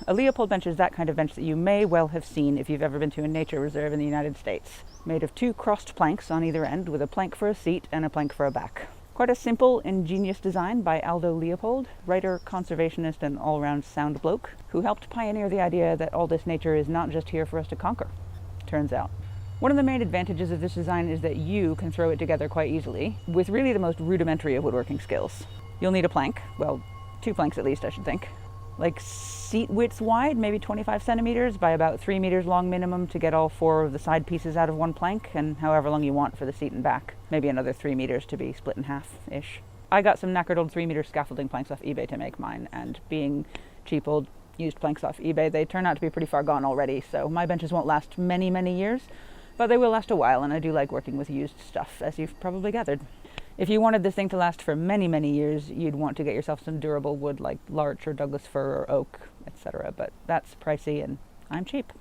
A Leopold bench is that kind of bench that you may well have seen if you've ever been to a nature reserve in the United States. Made of 2 crossed planks on either end with a plank for a seat and a plank for a back. Quite a simple, ingenious design by Aldo Leopold, writer, conservationist, and all-round sound bloke, who helped pioneer the idea that all this nature is not just here for us to conquer, turns out. One of the main advantages of this design is that you can throw it together quite easily, with really the most rudimentary of woodworking skills. You'll need a plank, well, 2 planks at least, I should think. Like seat width wide, maybe 25 centimeters by about 3 meters long minimum to get all 4 of the side pieces out of one plank, and however long you want for the seat and back. Maybe another 3 meters to be split in half-ish. I got some knackered old 3-meter scaffolding planks off eBay to make mine, and being cheap old used planks off eBay, they turn out to be pretty far gone already, so my benches won't last many, many years, but they will last a while, and I do like working with used stuff, as you've probably gathered. If you wanted this thing to last for many, many years, you'd want to get yourself some durable wood like larch or Douglas fir or oak, etc., but that's pricey and I'm cheap.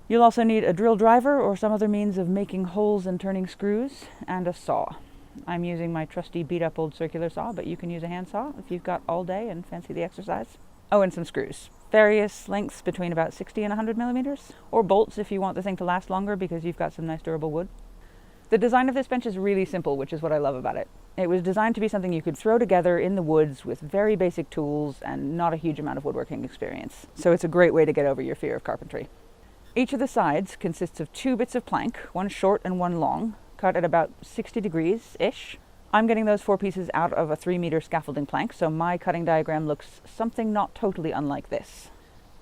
You'll also need a drill driver or some other means of making holes and turning screws, and a saw. I'm using my trusty beat-up old circular saw, but you can use a hand saw if you've got all day and fancy the exercise. Oh, and some screws. Various lengths between about 60 and 100 millimeters, or bolts if you want the thing to last longer because you've got some nice durable wood. The design of this bench is really simple, which is what I love about it. It was designed to be something you could throw together in the woods with very basic tools and not a huge amount of woodworking experience. So it's a great way to get over your fear of carpentry. Each of the sides consists of 2 bits of plank, one short and one long, cut at about 60 degrees-ish. I'm getting those 4 pieces out of a 3-meter scaffolding plank, so my cutting diagram looks something not totally unlike this.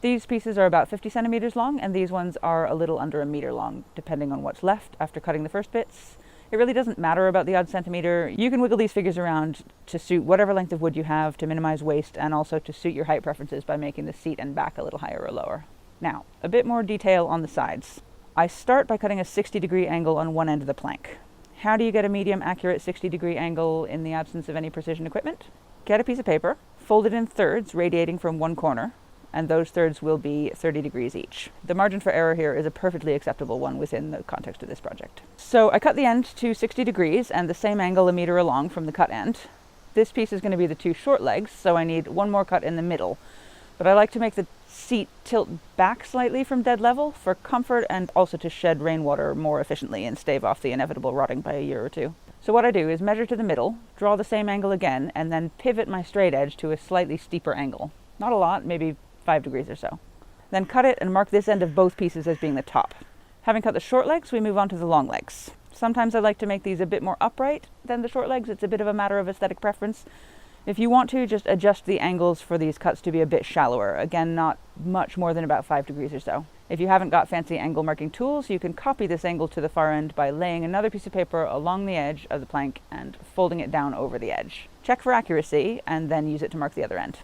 These pieces are about 50 centimeters long, and these ones are a little under a meter long, depending on what's left after cutting the first bits. It really doesn't matter about the odd centimeter. You can wiggle these figures around to suit whatever length of wood you have to minimize waste, and also to suit your height preferences by making the seat and back a little higher or lower. Now, a bit more detail on the sides. I start by cutting a 60-degree angle on one end of the plank. How do you get a medium accurate 60-degree angle in the absence of any precision equipment? Get a piece of paper, fold it in thirds radiating from one corner, and those thirds will be 30 degrees each. The margin for error here is a perfectly acceptable one within the context of this project. So I cut the end to 60 degrees and the same angle a meter along from the cut end. This piece is going to be the 2 short legs, so I need one more cut in the middle. But I like to make the seat tilt back slightly from dead level for comfort and also to shed rainwater more efficiently and stave off the inevitable rotting by a year or 2. So what I do is measure to the middle, draw the same angle again, and then pivot my straight edge to a slightly steeper angle. Not a lot, maybe 5 degrees or so. Then cut it and mark this end of both pieces as being the top. Having cut the short legs, we move on to the long legs. Sometimes I like to make these a bit more upright than the short legs. It's a bit of a matter of aesthetic preference. If you want to, just adjust the angles for these cuts to be a bit shallower. Again, not much more than about 5 degrees or so. If you haven't got fancy angle marking tools, you can copy this angle to the far end by laying another piece of paper along the edge of the plank and folding it down over the edge. Check for accuracy and then use it to mark the other end.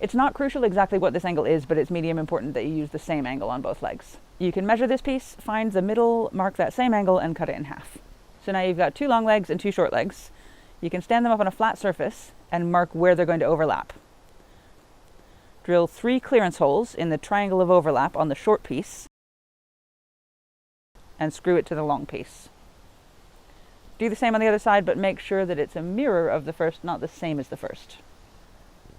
It's not crucial exactly what this angle is, but it's medium important that you use the same angle on both legs. You can measure this piece, find the middle, mark that same angle, and cut it in half. So now you've got 2 long legs and 2 short legs. You can stand them up on a flat surface and mark where they're going to overlap. Drill 3 clearance holes in the triangle of overlap on the short piece and screw it to the long piece. Do the same on the other side, but make sure that it's a mirror of the first, not the same as the first.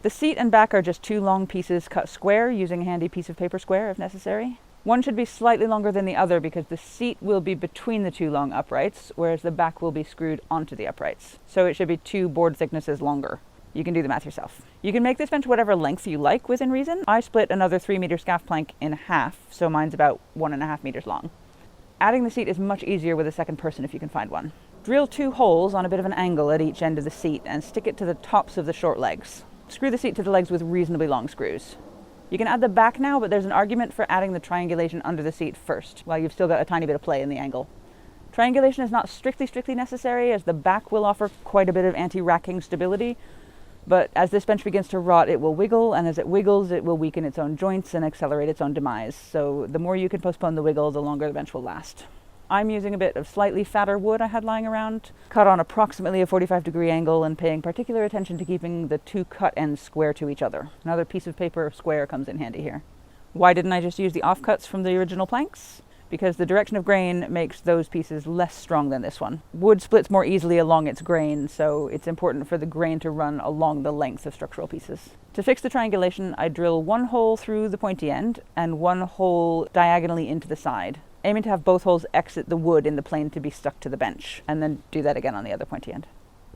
The seat and back are just 2 long pieces cut square using a handy piece of paper square if necessary. One should be slightly longer than the other because the seat will be between the 2 long uprights, whereas the back will be screwed onto the uprights. So it should be 2 board thicknesses longer. You can do the math yourself. You can make this bench whatever length you like within reason. I split another 3-meter scaff plank in half, so mine's about 1.5 meters long. Adding the seat is much easier with a second person if you can find one. Drill 2 holes on a bit of an angle at each end of the seat and stick it to the tops of the short legs. Screw the seat to the legs with reasonably long screws. You can add the back now, but there's an argument for adding the triangulation under the seat first, while you've still got a tiny bit of play in the angle. Triangulation is not strictly necessary, as the back will offer quite a bit of anti-racking stability, but as this bench begins to rot, it will wiggle, and as it wiggles, it will weaken its own joints and accelerate its own demise. So the more you can postpone the wiggle, the longer the bench will last. I'm using a bit of slightly fatter wood I had lying around, cut on approximately a 45-degree angle and paying particular attention to keeping the 2 cut ends square to each other. Another piece of paper square comes in handy here. Why didn't I just use the offcuts from the original planks? because the direction of grain makes those pieces less strong than this one. Wood splits more easily along its grain, so it's important for the grain to run along the length of structural pieces. To fix the triangulation, I drill one hole through the pointy end and one hole diagonally into the side, aiming to have both holes exit the wood in the plane to be stuck to the bench, and then do that again on the other pointy end.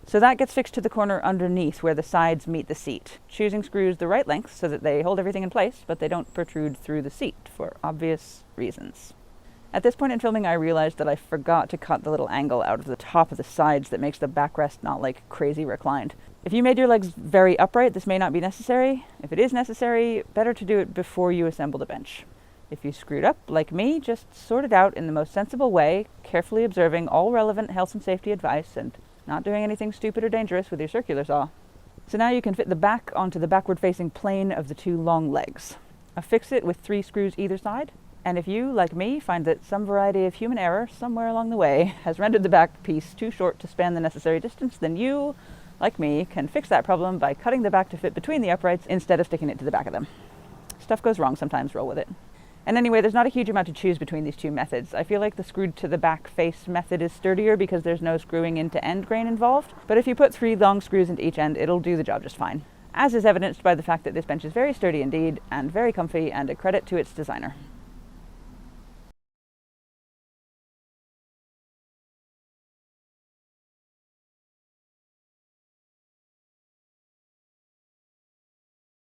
So that gets fixed to the corner underneath where the sides meet the seat, choosing screws the right length so that they hold everything in place, but they don't protrude through the seat for obvious reasons. At this point in filming, I realized that I forgot to cut the little angle out of the top of the sides that makes the backrest not like crazy reclined. If you made your legs very upright, this may not be necessary. If it is necessary, better to do it before you assemble the bench. If you screwed up, like me, just sort it out in the most sensible way, carefully observing all relevant health and safety advice and not doing anything stupid or dangerous with your circular saw. So now you can fit the back onto the backward-facing plane of the two long legs. Affix it with 3 screws either side, and if you, like me, find that some variety of human error somewhere along the way has rendered the back piece too short to span the necessary distance, then you, like me, can fix that problem by cutting the back to fit between the uprights instead of sticking it to the back of them. Stuff goes wrong sometimes, roll with it. And anyway, there's not a huge amount to choose between these two methods. I feel like the screwed to the back face method is sturdier because there's no screwing into end grain involved, but if you put 3 long screws into each end, it'll do the job just fine. As is evidenced by the fact that this bench is very sturdy indeed, and very comfy, and a credit to its designer.